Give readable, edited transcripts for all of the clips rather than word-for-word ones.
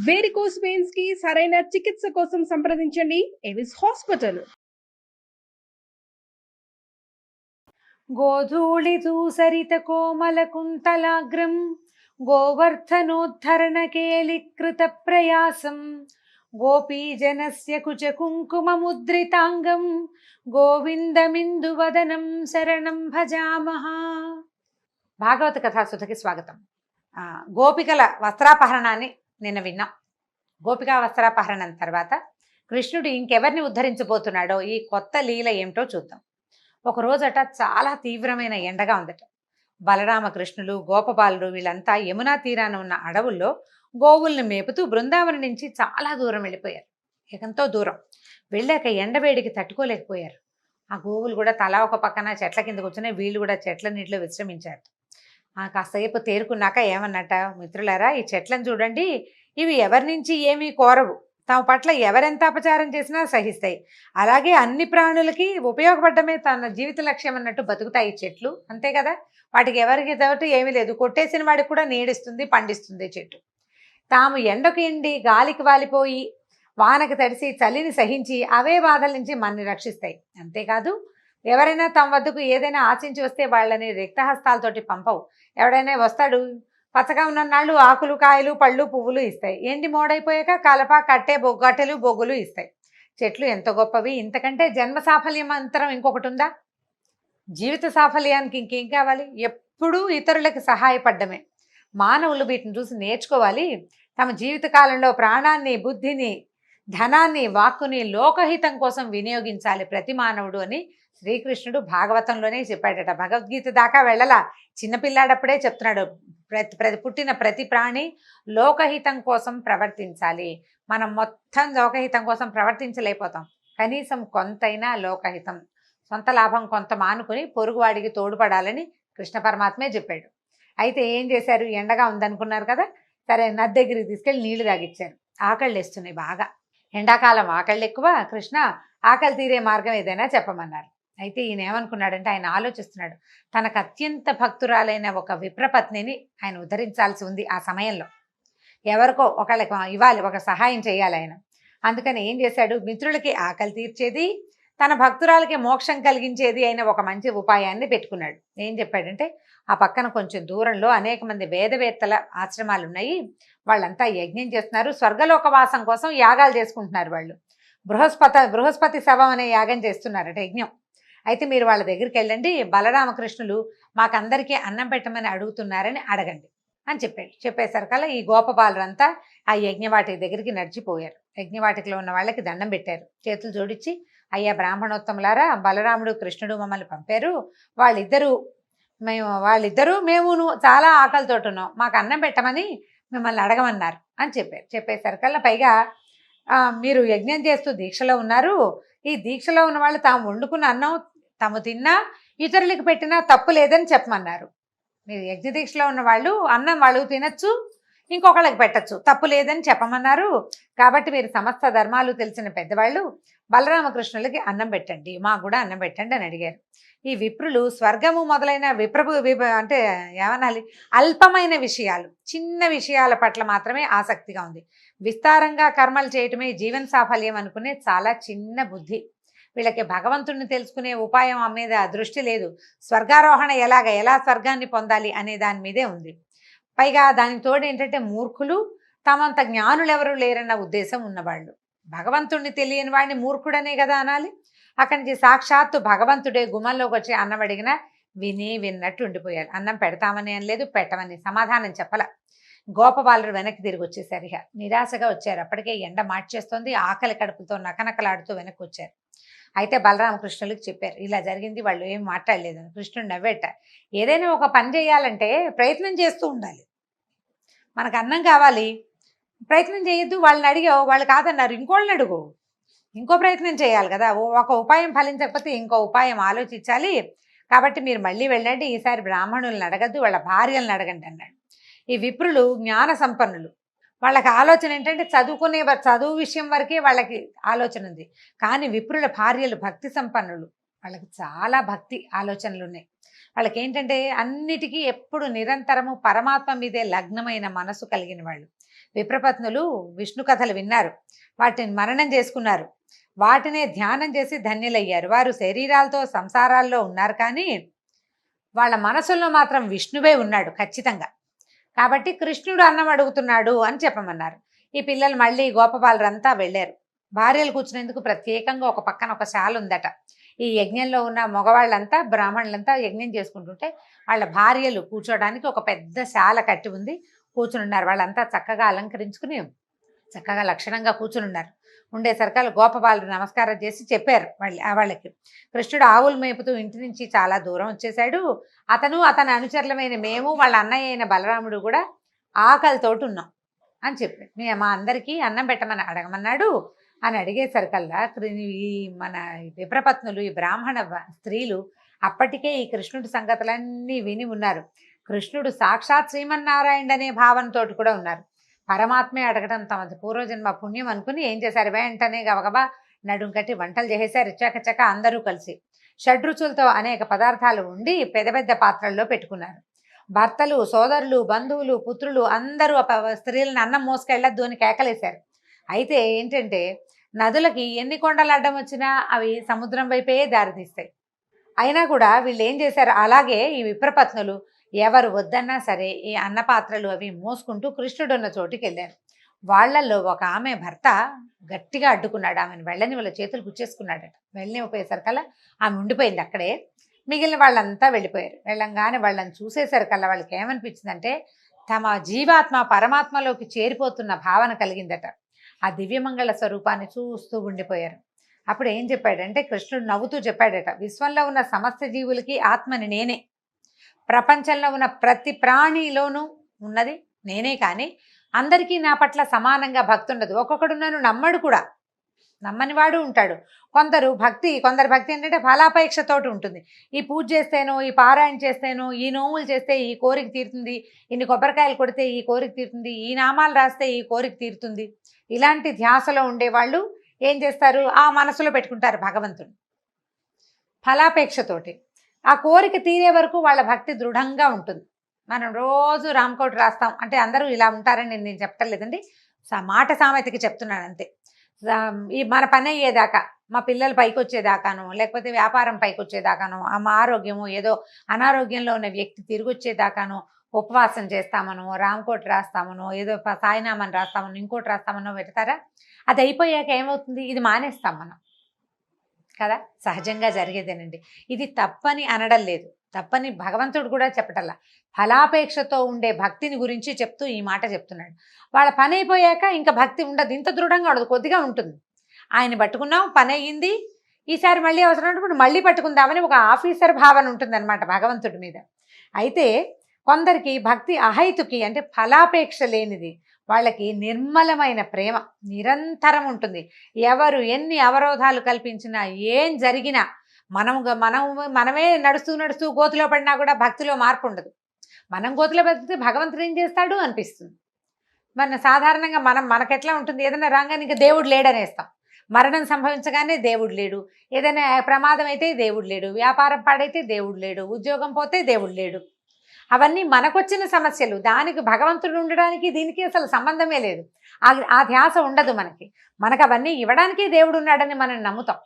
Varicose veins కి సరైన చికిత్స కోసం సంప్రదించండి ఎవిస్ హాస్పిటల్. గోధూళిధూసరిత కోమల కుంతలాగ్రం గోవర్ధనోద్ధరణ కేళికృత ప్రయాసం గోపీజనస్య కుచ కుంకుమ ముద్రితాంగం గోవిందమిందువదనం శరణం భజామహ. భాగవత కథాసుధకి స్వాగతం. గోపికల వస్త్రాపహరణాన్ని నిన్న విన్నాం. గోపికా వస్త్రాపహరణం తర్వాత కృష్ణుడు ఇంకెవరిని ఉద్ధరించబోతున్నాడో ఈ కొత్త లీల ఏమిటో చూద్దాం. ఒక రోజట చాలా తీవ్రమైన ఎండగా ఉందట. బలరామకృష్ణులు గోపబాలుడు వీళ్ళంతా యమునా తీరాన ఉన్న అడవుల్లో గోవుల్ని మేపుతూ బృందావనం నుంచి చాలా దూరం వెళ్ళిపోయారు. ఎంతో దూరం వెళ్ళాక ఎండవేడికి తట్టుకోలేకపోయారు. ఆ గోవులు కూడా తలా ఒక పక్కన చెట్ల కింద కూర్చుని వీళ్ళు కూడా చెట్ల నీటిలో విశ్రమించారు. కాసేపు తేరుకున్నాక ఏమన్నట, మిత్రులారా ఈ చెట్లను చూడండి, ఇవి ఎవరి నుంచి ఏమీ కోరవు, తమ పట్ల ఎవరెంత అపచారం చేసినా సహిస్తాయి, అలాగే అన్ని ప్రాణులకి ఉపయోగపడమే తన జీవిత లక్ష్యం అన్నట్టు బతుకుతాయి చెట్లు, అంతే కదా. వాటికి ఎవరికి తోటి ఏమీ లేదు, కొట్టేసిన వాడికి కూడా నీడిస్తుంది, పండిస్తుంది చెట్టు. తాము ఎండకు ఎండి గాలికి వాలిపోయి వానకు తడిసి చలిని సహించి అవే బాధల నుంచి మనని రక్షిస్తాయి. అంతేకాదు ఎవరైనా తమ వద్దకు ఏదైనా ఆశించి వస్తే వాళ్ళని రిక్తహస్తాలతోటి పంపవు. ఎవడైనా వస్తాడు, పచ్చగా ఉన్ననాళ్ళు ఆకులు కాయలు పళ్ళు పువ్వులు ఇస్తాయి, ఎండి మోడైపోయాక కలప కట్టె గట్టెలు బొగ్గులు ఇస్తాయి. చెట్లు ఎంత గొప్పవి, ఇంతకంటే జన్మ సాఫల్యం అంతరం ఇంకొకటి ఉందా? జీవిత సాఫల్యానికి ఇంకేం కావాలి? ఎప్పుడూ ఇతరులకు సహాయపడ్డమే. మానవులు వీటిని చూసి నేర్చుకోవాలి. తమ జీవితకాలంలో ప్రాణాన్ని, బుద్ధిని, ధనాన్ని, వాక్కుని లోకహితం కోసం వినియోగించాలి ప్రతి మానవుడు అని శ్రీకృష్ణుడు భాగవతంలోనే చెప్పాడట. భగవద్గీత దాకా వెళ్ళలా, చిన్నపిల్లాడప్పుడే చెప్తున్నాడు. పుట్టిన ప్రతి ప్రాణి లోకహితం కోసం ప్రవర్తించాలి. మనం మొత్తం లోకహితం కోసం ప్రవర్తించలేకపోతాం, కనీసం కొంతైనా లోకహితం, సొంత లాభం కొంత మానుకొని పొరుగువాడికి తోడ్పడాలని కృష్ణ పరమాత్మే చెప్పాడు. అయితే ఏం చేశారు, ఎండగా ఉందనుకున్నారు కదా, సరే నది దగ్గరికి తీసుకెళ్ళి నీళ్లు తాగిచ్చారు. ఆకళ్ళు వేస్తున్నాయి బాగా, ఎండాకాలం ఆకళ్ళు ఎక్కువ, కృష్ణ ఆకలి తీరే మార్గం ఏదైనా చెప్పమన్నారు. అయితే ఈయన ఏమనుకున్నాడంటే, ఆయన ఆలోచిస్తున్నాడు, తనకు అత్యంత భక్తురాలైన ఒక విప్రపత్నిని ఆయన ఉద్ధరించాల్సి ఉంది. ఆ సమయంలో ఎవరికో ఒకళ్ళకి ఇవ్వాలి, ఒక సహాయం చేయాలి ఆయన. అందుకని ఏం చేశాడు, మిత్రులకి ఆకలి తీర్చేది, తన భక్తురాలకి మోక్షం కలిగించేది అయిన ఒక మంచి ఉపాయాన్ని పెట్టుకున్నాడు. ఏం చెప్పాడంటే, ఆ పక్కన కొంచెం దూరంలో అనేక మంది వేదవేత్తల ఆశ్రమాలు ఉన్నాయి, వాళ్ళంతా యజ్ఞం చేస్తున్నారు, స్వర్గలోకవాసం కోసం యాగాలు చేసుకుంటున్నారు. వాళ్ళు బృహస్పతి శవం అనే యాగం చేస్తున్నారట, యజ్ఞం. అయితే మీరు వాళ్ళ దగ్గరికి వెళ్ళండి, బలరామకృష్ణులు మాకందరికీ అన్నం పెట్టమని అడుగుతున్నారని అడగండి అని చెప్పాడు. చెప్పేసరికల్లా ఈ గోపబాలురంతా ఆ యజ్ఞవాటి దగ్గరికి నడిచిపోయారు. యజ్ఞవాటికలో ఉన్న వాళ్ళకి దండం పెట్టారు, చేతులు జోడించి, అయ్యా బ్రాహ్మణోత్తములారా, బలరాముడు కృష్ణుడు మమ్మల్ని పంపారు, వాళ్ళిద్దరూ మేము చాలా ఆకలితోటి ఉన్నాం, మాకు అన్నం పెట్టమని మిమ్మల్ని అడగమన్నారు అని చెప్పారు. చెప్పేసరికల్లా పైగా మీరు యజ్ఞం చేస్తూ దీక్షలో ఉన్నారు, ఈ దీక్షలో ఉన్న వాళ్ళు తాము వండుకున్న అన్నం తాము తిన్నా ఇతరులకు పెట్టినా తప్పు లేదని చెప్పమన్నారు. మీరు యజ్ఞ దీక్షలో ఉన్న వాళ్ళు అన్నం వాళ్ళు తినచ్చు, ఇంకొకళ్ళకి పెట్టచ్చు, తప్పు లేదని చెప్పమన్నారు. కాబట్టి మీరు సమస్త ధర్మాలు తెలిసిన పెద్దవాళ్ళు బలరామకృష్ణులకి అన్నం పెట్టండి, మాకు కూడా అన్నం పెట్టండి అని అడిగారు. ఈ విప్రులు స్వర్గము మొదలైన అంటే ఏమనాలి, అల్పమైన విషయాలు, చిన్న విషయాల పట్ల మాత్రమే ఆసక్తిగా ఉంది. విస్తారంగా కర్మలు చేయటమే జీవన సాఫల్యం అనుకునే చాలా చిన్న బుద్ధి. వీళ్ళకి భగవంతుడిని తెలుసుకునే ఉపాయం మీద దృష్టి లేదు, స్వర్గారోహణ ఎలా స్వర్గాన్ని పొందాలి అనే దాని మీదే ఉంది. పైగా దానికి తోడు ఏంటంటే మూర్ఖులు, తమంత జ్ఞానులు ఎవరు లేరన్న ఉద్దేశం ఉన్నవాళ్ళు. భగవంతుడిని తెలియని వాడిని మూర్ఖుడనే కదా అనాలి. అక్కడి నుంచి సాక్షాత్తు భగవంతుడే గుమ్మంలోకి వచ్చి అన్నం అడిగినా విన్నట్టు ఉండిపోయారు. అన్నం పెడతామని అనలేదు, పెట్టమని సమాధానం చెప్పల. గోపబాలుడు వెనక్కి తిరిగి వచ్చేసారు. ఇక నిరాశగా వచ్చారు. అప్పటికే ఎండ మార్చేస్తుంది, ఆకలి కడుపుతో నకనకలాడుతూ వెనక్కి వచ్చారు. అయితే బలరామకృష్ణులకి చెప్పారు, ఇలా జరిగింది. వాళ్ళు ఏం మాట్లాడలేదు. కృష్ణుడు నవ్వేట, ఏదైనా ఒక పని చేయాలంటే ప్రయత్నం చేస్తూ ఉండాలి. మనకు అన్నం కావాలి, ప్రయత్నం చేయొద్దు. వాళ్ళని అడిగావు, వాళ్ళు కాదన్నారు, ఇంకోళ్ళని అడుగు, ఇంకో ప్రయత్నం చేయాలి కదా. ఒక ఉపాయం ఫలించకపోతే ఇంకో ఉపాయం ఆలోచించాలి. కాబట్టి మీరు మళ్ళీ వెళ్ళండి, ఈసారి బ్రాహ్మణులను అడగద్దు, వాళ్ళ భార్యలను అడగండి అన్నాడు. ఈ విప్రులు జ్ఞాన సంపన్నులు, వాళ్ళకి ఆలోచన ఏంటంటే చదువు విషయం వరకే వాళ్ళకి ఆలోచన ఉంది. కానీ విప్రుల భార్యలు భక్తి సంపన్నులు, వాళ్ళకి చాలా భక్తి ఆలోచనలు ఉన్నాయి. వాళ్ళకి ఏంటంటే అన్నిటికీ ఎప్పుడు నిరంతరము పరమాత్మ మీదే లగ్నమైన మనసు కలిగిన వాళ్ళు. విప్రపత్నులు విష్ణు కథలు విన్నారు, వాటిని మననం చేసుకున్నారు, వాటినే ధ్యానం చేసి ధన్యులయ్యారు. వారు శరీరాలతో సంసారాల్లో ఉన్నారు, కానీ వాళ్ళ మనసుల్లో మాత్రం విష్ణువే ఉన్నాడు ఖచ్చితంగా. కాబట్టి కృష్ణుడు అన్నం అడుగుతున్నాడు అని చెప్పమన్నారు. ఈ పిల్లలు మళ్ళీ గోపబాలురంతా వెళ్ళారు. భార్యలు కూర్చునేందుకు ప్రత్యేకంగా ఒక పక్కన ఒక శాల ఉందట. ఈ యజ్ఞంలో ఉన్న మగవాళ్ళంతా బ్రాహ్మణులంతా యజ్ఞం చేసుకుంటుంటే వాళ్ళ భార్యలు కూర్చోడానికి ఒక పెద్ద శాల కట్టి ఉంది, కూర్చునున్నారు. వాళ్ళంతా చక్కగా అలంకరించుకుని చక్కగా లక్షణంగా కూర్చునున్నారు. ఉండేసరికల్ గోపబాలుడు నమస్కారం చేసి చెప్పారు వాళ్ళకి, కృష్ణుడు ఆవులు మేపుతూ ఇంటి నుంచి చాలా దూరం వచ్చేసాడు. అతను అతని అనుచరులమైన మేము వాళ్ళ అన్నయ్య అయిన బలరాముడు కూడా ఆకలితోటి ఉన్నాం అని చెప్పి మా అందరికీ అన్నం పెట్టమని అడగమన్నాడు అని అడిగేసరికల్లా ఈ మన విప్రపత్నులు, ఈ బ్రాహ్మణ స్త్రీలు అప్పటికే ఈ కృష్ణుడి సంగతులన్నీ విని ఉన్నారు. కృష్ణుడు సాక్షాత్ శ్రీమన్నారాయణ అనే భావనతో కూడా ఉన్నారు. పరమాత్మే అడగడం తమది పూర్వజన్మ పుణ్యం అనుకుని ఏం చేశారు, వెంటనే గబగబా నడుం కట్టి వంటలు చేసేసారు. చకచక అందరూ కలిసి షడ్రుచులతో అనేక పదార్థాలు ఉండి పెద్ద పెద్ద పాత్రల్లో పెట్టుకున్నారు. భర్తలు, సోదరులు, బంధువులు, పుత్రులు అందరూ స్త్రీలను అన్నం మోసుకెళ్ళొద్దు అని కేకలేశారు. అయితే ఏంటంటే నదులకి ఎన్ని కొండలు అడ్డం వచ్చినా అవి సముద్రం వైపే దారితీస్తాయి. అయినా కూడా వీళ్ళు ఏం చేశారు, అలాగే ఈ విప్రపత్నులు ఎవరు వద్దన్నా సరే ఈ అన్నపాత్రలు అవి మోసుకుంటూ కృష్ణుడు ఉన్న చోటుకి వెళ్ళారు. వాళ్ళల్లో ఒక ఆమె భర్త గట్టిగా అడ్డుకున్నాడు. ఆమెను వెళ్ళని వాళ్ళ చేతులు గుచ్చేసుకున్నాడట. వెళ్ళనిపోయేసరికల్లా ఆమె ఉండిపోయింది అక్కడే. మిగిలిన వాళ్ళంతా వెళ్ళిపోయారు. వెళ్ళంగానే వాళ్ళని చూసేసరికల్లా వాళ్ళకి ఏమనిపించిందంటే తమ జీవాత్మ పరమాత్మలోకి చేరిపోతున్న భావన కలిగిందట. ఆ దివ్యమంగళ స్వరూపాన్ని చూస్తూ ఉండిపోయారు. అప్పుడు ఏం చెప్పాడంటే కృష్ణుడు నవ్వుతూ చెప్పాడట, విశ్వంలో ఉన్న సమస్త జీవులకి ఆత్మని నేనే, ప్రపంచంలో ఉన్న ప్రతి ప్రాణిలోనూ ఉన్నది నేనే, కానీ అందరికీ నా పట్ల సమానంగా భక్తి ఉండదు. ఒక్కొక్కడు నన్ను నమ్మడు కూడా, నమ్మని వాడు ఉంటాడు. కొందరి భక్తి ఏంటంటే ఫలాపేక్షతోటి ఉంటుంది. ఈ పూజ చేస్తేనో, ఈ పారాయణ చేస్తేనో, ఈ నోములు చేస్తే ఈ కోరిక తీరుతుంది, ఇన్ని కొబ్బరికాయలు కొడితే ఈ కోరిక తీరుతుంది, ఈ నామాలు రాస్తే ఈ కోరిక తీరుతుంది. ఇలాంటి ధ్యాసలో ఉండేవాళ్ళు ఏం చేస్తారు, ఆ మనసులో పెట్టుకుంటారు భగవంతుడు ఫలాపేక్షతోటి. ఆ కోరిక తీరే వరకు వాళ్ళ భక్తి దృఢంగా ఉంటుంది. మనం రోజు రామకోటి రాస్తాం అంటే అందరూ ఇలా ఉంటారని నేను చెప్పటం లేదండి, మాట సామెతకి చెప్తున్నాను అంతే. ఈ మన పని అయ్యేదాకా, మా పిల్లలు పైకి వచ్చేదాకానో, లేకపోతే వ్యాపారం పైకి వచ్చేదాకానో, మా ఆరోగ్యము ఏదో అనారోగ్యంలో ఉన్న వ్యక్తి తిరిగి వచ్చేదాకానో ఉపవాసం చేస్తామనో, రామకోటి రాస్తామనో, ఏదో సాయినామని రాస్తామనో, ఇంకోటి రాస్తామనో పెడతారా. అది అయిపోయాక ఏమవుతుంది, ఇది మానేస్తాం మనం కదా, సహజంగా జరిగేదేనండి. ఇది తప్పని అనడం లేదు, తప్పని భగవంతుడు కూడా చెప్పటల్లా. ఫలాపేక్షతో ఉండే భక్తిని గురించి చెప్తూ ఈ మాట చెప్తున్నాడు. వాళ్ళ పని అయిపోయాక ఇంకా భక్తి ఉండదు, ఇంత దృఢంగా ఉండదు, కొద్దిగా ఉంటుంది. ఆయన పట్టుకున్నాం, పని అయ్యింది, ఈసారి మళ్ళీ అవసరం ఉన్నప్పుడు మళ్ళీ పట్టుకుందామని ఒక ఆఫీసర్ భావన ఉంటుందన్నమాట భగవంతుడి మీద. అయితే కొందరికి భక్తి అహైతుకి అంటే ఫలాపేక్ష లేనిది, వాళ్ళకి నిర్మలమైన ప్రేమ నిరంతరం ఉంటుంది. ఎవరు ఎన్ని అవరోధాలు కల్పించినా, ఏం జరిగినా, మనమే నడుస్తూ గోతులో పడినా కూడా భక్తిలో మార్పు ఉండదు. మనం గోతులో పడితే భగవంతుడు ఏం చేస్తాడు అనిపిస్తుంది. సాధారణంగా మనకెట్లా ఉంటుంది, ఏదైనా రాగానే ఇంకా దేవుడు లేడనేస్తాం. మరణం సంభవించగానే దేవుడు లేడు, ఏదైనా ప్రమాదం అయితే దేవుడు లేడు, వ్యాపారం పాడైతే దేవుడు లేడు, ఉద్యోగం పోతే దేవుడు లేడు. అవన్నీ మనకొచ్చిన సమస్యలు. దానికి భగవంతుడు ఉండడానికి దీనికి అసలు సంబంధమే లేదు. ఆ ధ్యాస ఉండదు మనకు అవన్నీ ఇవ్వడానికి దేవుడు ఉన్నాడని మనం నమ్ముతాం.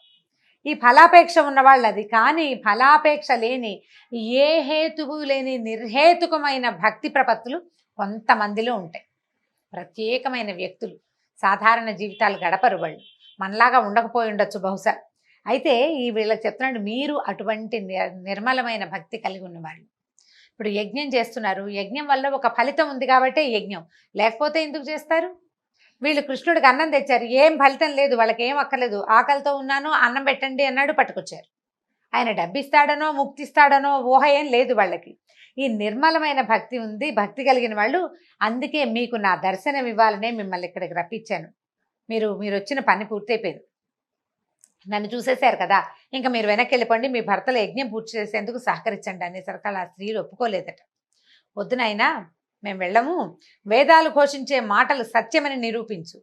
ఈ ఫలాపేక్ష ఉన్నవాళ్ళు అది. కానీ ఫలాపేక్ష లేని, ఏ హేతువు లేని నిర్హేతుకమైన భక్తి ప్రపత్తులు కొంతమందిలో ఉంటాయి. ప్రత్యేకమైన వ్యక్తులు, సాధారణ జీవితాలు గడపరు వాళ్ళు, మనలాగా ఉండకపోయి ఉండొచ్చు బహుశా. అయితే ఈ వీళ్ళకి చెప్తున్నాడు, మీరు అటువంటి నిర్మలమైన భక్తి కలిగి ఉన్నవాళ్ళు. ఇప్పుడు యజ్ఞం చేస్తున్నారు, యజ్ఞం వల్ల ఒక ఫలితం ఉంది కాబట్టే యజ్ఞం, లేకపోతే ఎందుకు చేస్తారు? వీళ్ళు కృష్ణుడికి అన్నం తెచ్చారు, ఏం ఫలితం లేదు, వాళ్ళకి ఏం అక్కర్లేదు, ఆకలితో ఉన్నాను అన్నం పెట్టండి అన్నాడు, పట్టుకొచ్చారు. ఆయన డబ్బిస్తాడనో ముక్తిస్తాడనో ఊహ ఏం లేదు వాళ్ళకి. ఈ నిర్మలమైన భక్తి ఉంది, భక్తి కలిగిన వాళ్ళు. అందుకే మీకు నా దర్శనం ఇవ్వాలనే మిమ్మల్ని ఇక్కడికి రప్పించాను. మీరు వచ్చిన పని పూర్తయిపోయింది, నన్ను చూసేశారు కదా, ఇంకా మీరు వెనక్కి వెళ్ళిపోండి, మీ భర్తల యజ్ఞం పూర్తి చేసేందుకు సహకరించండి అనేసరికి ఆ స్త్రీలు ఒప్పుకోలేదట. వద్దునైనా మేము వెళ్ళము. వేదాలు ఘోషించే మాటలు సత్యమని నిరూపించు.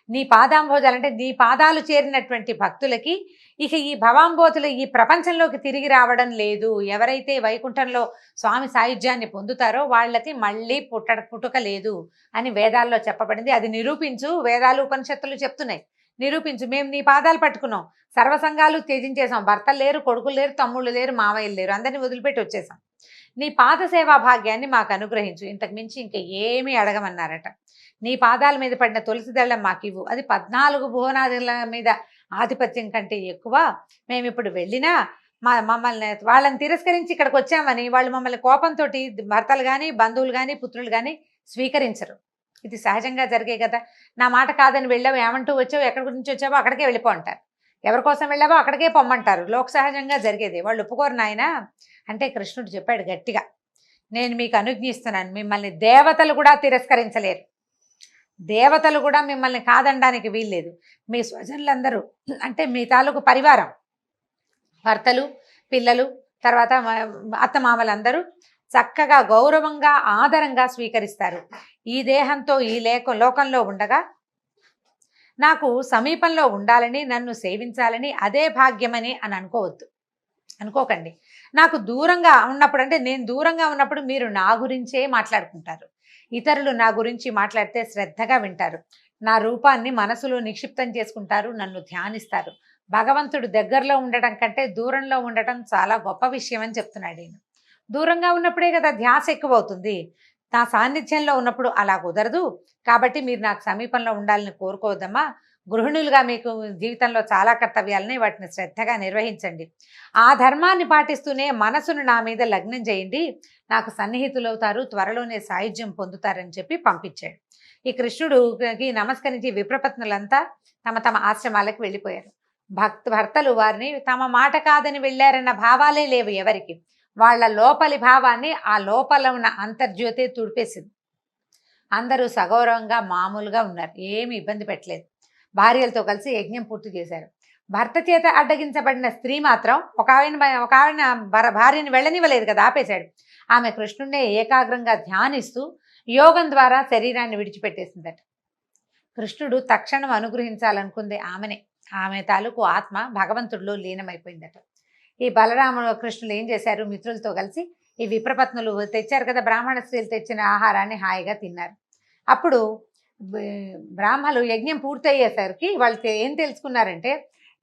నీ పాదాంబోజాలు అంటే నీ పాదాలు చేరినటువంటి భక్తులకి ఇక ఈ భవాంబోతులు ఈ ప్రపంచంలోకి తిరిగి రావడం లేదు. ఎవరైతే వైకుంఠంలో స్వామి సాయుధ్యాన్ని పొందుతారో వాళ్ళకి మళ్ళీ పుట్టుక లేదు అని వేదాల్లో చెప్పబడింది. అది నిరూపించు. వేదాలు ఉపనిషత్తులు చెప్తున్నాయి, నిరూపించు. మేము నీ పాదాలు పట్టుకున్నాం, సర్వసంగాలు త్యజించేసాం, భర్తలు లేరు, కొడుకులు లేరు, తమ్ముళ్ళు లేరు, మావయ్యలు లేరు, అందరినీ వదిలిపెట్టి వచ్చేసాం. నీ పాద సేవా భాగ్యాన్ని మాకు అనుగ్రహించు, ఇంతకు మించి ఇంకా ఏమీ అడగమన్నారట. నీ పాదాల మీద పడిన తులసి దళం మాకివ్వు, అది 14 భువనాదుల మీద ఆధిపత్యం కంటే ఎక్కువ. మేము ఇప్పుడు వెళ్ళినా మమ్మల్ని వాళ్ళని తిరస్కరించి ఇక్కడికి వచ్చామని వాళ్ళు మమ్మల్ని కోపంతో భర్తలు కానీ బంధువులు కానీ పుత్రులు కానీ స్వీకరించరు. ఇది సహజంగా జరిగే కదా. నా మాట కాదని వెళ్ళావు, ఏమంటూ వచ్చావు, ఎక్కడి గురించి వచ్చావో అక్కడికే వెళ్ళిపో అంటారు, ఎవరి కోసం వెళ్ళావో అక్కడికే పొమ్మంటారు. లోక సహజంగా జరిగేది. వాళ్ళు ఒప్పుకోరు నాయన అంటే కృష్ణుడు చెప్పాడు గట్టిగా, నేను మీకు అనుజ్ఞిస్తున్నాను, మిమ్మల్ని దేవతలు కూడా తిరస్కరించలేరు, దేవతలు కూడా మిమ్మల్ని కాదనడానికి వీల్లేదు. మీ స్వజనులందరూ అంటే మీ తాలూకు పరివారం, భర్తలు, పిల్లలు, తర్వాత అత్తమామలందరూ చక్కగా గౌరవంగా ఆదరంగా స్వీకరిస్తారు. ఈ దేహంతో ఈ లోకంలో ఉండగా నాకు సమీపంలో ఉండాలని, నన్ను సేవించాలని అదే భాగ్యమని అని అనుకోకండి. నాకు దూరంగా ఉన్నప్పుడు అంటే నేను దూరంగా ఉన్నప్పుడు మీరు నా గురించే మాట్లాడుకుంటారు, ఇతరులు నా గురించి మాట్లాడితే శ్రద్ధగా వింటారు, నా రూపాన్ని మనసులో నిక్షిప్తం చేసుకుంటారు, నన్ను ధ్యానిస్తారు. భగవంతుడు దగ్గరలో ఉండటం కంటే దూరంలో ఉండటం చాలా గొప్ప విషయం అని చెప్తున్నాడు ఈయన. దూరంగా ఉన్నప్పుడే కదా ధ్యాస ఎక్కువ అవుతుంది. నా సాన్నిధ్యంలో ఉన్నప్పుడు అలా కుదరదు. కాబట్టి మీరు నాకు సమీపంలో ఉండాలని కోరుకోవద్దమ్మా. గృహిణులుగా మీకు జీవితంలో చాలా కర్తవ్యాలని, వాటిని శ్రద్ధగా నిర్వహించండి. ఆ ధర్మాన్ని పాటిస్తూనే మనసును నా మీద లగ్నం చేయండి, నాకు సన్నిహితులవుతారు, త్వరలోనే సాయుధ్యం పొందుతారని చెప్పి పంపించాడు. ఈ కృష్ణుడికి నమస్కరించి విప్రపత్నులంతా తమ తమ ఆశ్రమాలకు వెళ్ళిపోయారు. భర్తలు వారిని తమ మాట కాదని వెళ్ళారన్న భావాలే లేవు ఎవరికి. వాళ్ళ లోపలి భావాన్ని ఆ లోపల ఉన్న అంతర్జ్యోతే తుడిపేసింది. అందరూ సగౌరవంగా మామూలుగా ఉన్నారు, ఏమి ఇబ్బంది పెట్టలేదు. భార్యలతో కలిసి యజ్ఞం పూర్తి చేశారు. భర్త చేత అడ్డగించబడిన స్త్రీ మాత్రం ఒక ఆవిడ భార్యని వెళ్ళనివ్వలేదు కదా, ఆపేశాడు. ఆమె కృష్ణుడినే ఏకాగ్రంగా ధ్యానిస్తూ యోగం ద్వారా శరీరాన్ని విడిచిపెట్టేసిందట. కృష్ణుడు తక్షణం అనుగ్రహించాలనుకుంది ఆమెనే. ఆమె తాలూకు ఆత్మ భగవంతుడిలో లీనమైపోయిందట. ఈ బలరాముడు కృష్ణులు ఏం చేశారు, మిత్రులతో కలిసి ఈ విప్రపత్నులు తెచ్చారు కదా, బ్రాహ్మణ స్త్రీలు తెచ్చిన ఆహారాన్ని హాయిగా తిన్నారు. అప్పుడు బ్రాహ్మలు యజ్ఞం పూర్తయ్యేసరికి వాళ్ళు ఏం తెలుసుకున్నారంటే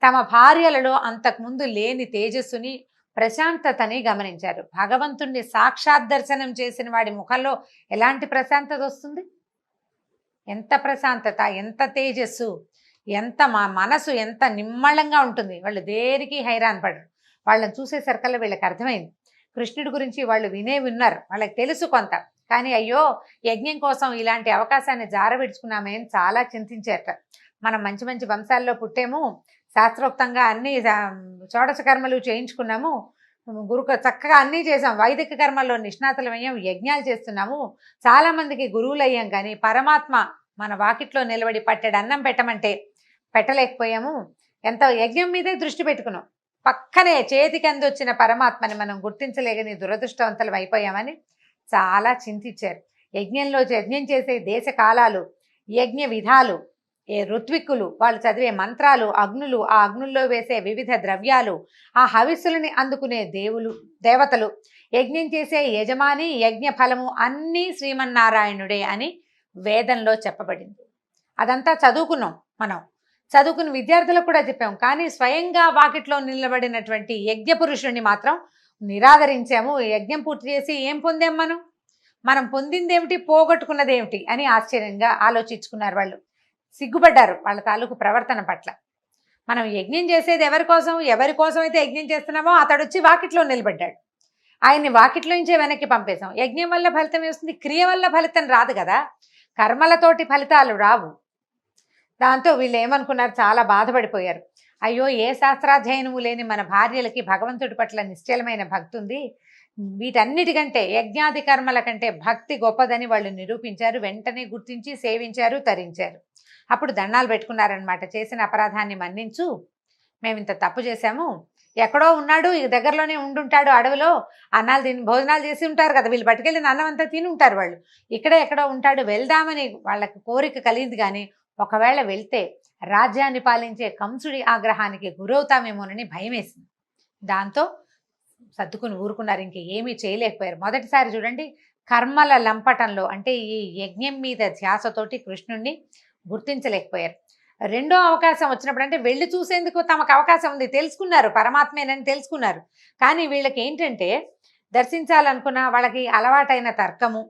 తమ భార్యలలో అంతకుముందు లేని తేజస్సుని, ప్రశాంతతని గమనించారు. భగవంతుణ్ణి సాక్షాత్ దర్శనం చేసిన వాడి ముఖంలో ఎలాంటి ప్రశాంతత వస్తుంది, ఎంత ప్రశాంతత, ఎంత తేజస్సు, ఎంత మనసు ఎంత నిమ్మళంగా ఉంటుంది. వాళ్ళు దేనికి హైరాన్ పడరు. వాళ్ళని చూసేసరికల్లా వీళ్ళకి అర్థమైంది. కృష్ణుడి గురించి వాళ్ళు విన్నారు, వాళ్ళకి తెలుసు కొంత. కానీ అయ్యో యజ్ఞం కోసం ఇలాంటి అవకాశాన్ని జారవిడుచుకున్నామని చాలా చింతించారట. మనం మంచి మంచి వంశాల్లో పుట్టేము, శాస్త్రోక్తంగా అన్ని షోడశ కర్మలు చేయించుకున్నాము, చక్కగా అన్నీ చేసాం, వైదిక కర్మల్లో నిష్ణాతులమయ్యాం, యజ్ఞాలు చేస్తున్నాము, చాలామందికి గురువులు అయ్యాం. కానీ పరమాత్మ మన వాకిట్లో నిలబడి పట్టెడు అన్నం పెట్టమంటే పెట్టలేకపోయాము. ఎంత యజ్ఞం మీదే దృష్టి పెట్టుకున్నాం, పక్కనే చేతికి అందొచ్చిన పరమాత్మని మనం గుర్తించలేకని దురదృష్టవంతులం అయిపోయామని చాలా చింతించారు. యజ్ఞం చేసే దేశ కాలాలు, యజ్ఞ విధాలు, ఋత్విక్కులు, వాళ్ళు చదివే మంత్రాలు, అగ్నులు, ఆ అగ్నుల్లో వేసే వివిధ ద్రవ్యాలు, ఆ హవిస్సులని అందుకునే దేవతలు, యజ్ఞం చేసే యజమాని, యజ్ఞ ఫలము అన్నీ శ్రీమన్నారాయణుడే అని వేదంలో చెప్పబడింది. అదంతా చదువుకున్నాం మనం, చదువుకున్న విద్యార్థులకు కూడా చెప్పాం. కానీ స్వయంగా వాకిట్లో నిలబడినటువంటి యజ్ఞ పురుషుణ్ణి మాత్రం నిరాదరించాము. యజ్ఞం పూర్తి చేసి ఏం పొందాం, మనం పొందిందేమిటి, పోగొట్టుకున్నదేమిటి అని ఆశ్చర్యంగా ఆలోచించుకున్నారు. వాళ్ళు సిగ్గుపడ్డారు వాళ్ళ తాలూకు ప్రవర్తన పట్ల. మనం యజ్ఞం చేసేది ఎవరి కోసం అయితే యజ్ఞం చేస్తున్నామో అతడు వచ్చి వాకిట్లో నిలబడ్డాడు, ఆయన్ని వాకిట్లో నుంచే వెనక్కి పంపేశాం. యజ్ఞం వల్ల ఫలితం వస్తుంది, క్రియ వల్ల ఫలితం రాదు కదా, కర్మలతోటి ఫలితాలు రావు. దాంతో వీళ్ళు ఏమనుకున్నారు, చాలా బాధపడిపోయారు. అయ్యో ఏ శాస్త్రాధ్యయనము లేని మన భార్యలకి భగవంతుడి పట్ల నిశ్చలమైన భక్తి ఉంది, వీటన్నిటికంటే యజ్ఞాది కర్మల కంటే భక్తి గొప్పదని వాళ్ళు నిరూపించారు. వెంటనే గుర్తించి సేవించారు, తరించారు. అప్పుడు దండాలు పెట్టుకున్నారనమాట. చేసిన అపరాధాన్ని మన్నించు, మేము ఇంత తప్పు చేశాము, ఎక్కడో ఉన్నాడు, ఈ దగ్గరలోనే ఉండుంటాడు అడవిలో, అన్నాలు తిని భోజనాలు చేసి ఉంటారు కదా, వీళ్ళు పట్టుకెళ్ళిన అన్నం అంతా తిని ఉంటారు వాళ్ళు, ఇక్కడే ఎక్కడో ఉంటాడు, వెళ్దామని వాళ్ళకి కోరిక కలిగింది. కానీ ఒకవేళ వెళ్తే రాజ్యాన్ని పాలించే కంసుడి ఆగ్రహానికి గురవుతామేమోనని భయం వేసింది. దాంతో సర్దుకుని ఊరుకున్నారు, ఇంక ఏమీ చేయలేకపోయారు. మొదటిసారి చూడండి, కర్మల లంపటంలో అంటే ఈ యజ్ఞం మీద ధ్యాసతోటి కృష్ణుణ్ణి గుర్తించలేకపోయారు. రెండో అవకాశం వచ్చినప్పుడు అంటే వెళ్ళి చూసేందుకు తమకు అవకాశం ఉంది, తెలుసుకున్నారు పరమాత్మేనని తెలుసుకున్నారు. కానీ వీళ్ళకి ఏంటంటే దర్శించాలనుకున్న వాళ్ళకి అలవాటైన తర్కము,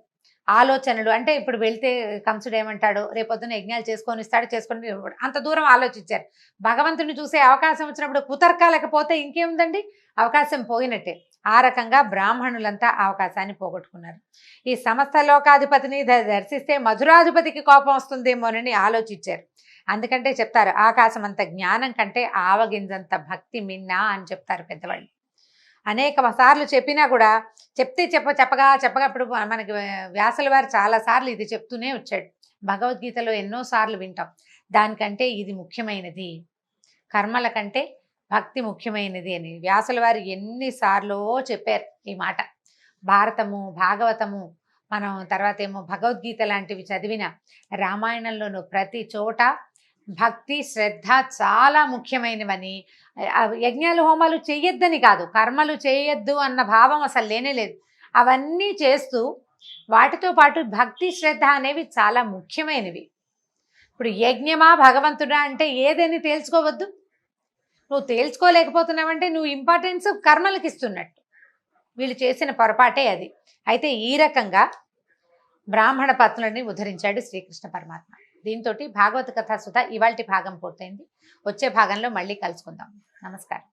ఆలోచనలు, అంటే ఇప్పుడు వెళ్తే కంసుడు ఏమంటాడు, రేపొద్దున యజ్ఞాలు చేసుకొని ఇస్తాడు, చేసుకొని అంత దూరం ఆలోచించారు. భగవంతుని చూసే అవకాశం వచ్చినప్పుడు కుతర్కాలేకపోతే ఇంకేముందండి, అవకాశం పోయినట్టే. ఆ రకంగా బ్రాహ్మణులంతా అవకాశాన్ని పోగొట్టుకున్నారు. ఈ సమస్త లోకాధిపతిని దర్శిస్తే మధురాధిపతికి కోపం వస్తుందేమోనని ఆలోచించారు. అందుకంటే చెప్తారు, ఆకాశం అంత జ్ఞానం కంటే ఆవగింజంత భక్తి మిన్నా అని చెప్తారు పెద్దవాళ్ళు. అనేక సార్లు చెప్పినా కూడా చెప్పగా ఇప్పుడు మనకి వ్యాసుల వారు చాలాసార్లు ఇది చెప్తూనే వచ్చాడు. భగవద్గీతలో ఎన్నోసార్లు వింటాం. దానికంటే ఇది ముఖ్యమైనది, కర్మల కంటే భక్తి ముఖ్యమైనది అని వ్యాసుల వారు ఎన్నిసార్లు చెప్పారు ఈ మాట. భారతము, భాగవతము, మనం తర్వాత ఏమో భగవద్గీత లాంటివి చదివిన, రామాయణంలోనూ ప్రతి చోట భక్తి శ్రద్ధ చాలా ముఖ్యమైనవని, యజ్ఞాలు హోమాలు చేయొద్దని కాదు, కర్మలు చేయొద్దు అన్న భావం అసలు లేనే లేదు. అవన్నీ చేస్తూ వాటితో పాటు భక్తి శ్రద్ధ అనేవి చాలా ముఖ్యమైనవి. ఇప్పుడు యజ్ఞమా భగవంతుడా అంటే ఏదని తేల్చుకోవద్దు. నువ్వు తేల్చుకోలేకపోతున్నావంటే నువ్వు ఇంపార్టెన్స్ కర్మలకు ఇస్తున్నట్టు. వీళ్ళు చేసిన పొరపాటే అది. అయితే ఈ రకంగా బ్రాహ్మణ పత్నులని ఉద్ధరించాడు శ్రీకృష్ణ పరమాత్మ. దీంతో భాగవత కథా సుధ ఇవాల్టి భాగం పూర్తయింది. వచ్చే భాగంలో మళ్ళీ కలుసుకుందాం. నమస్కారం.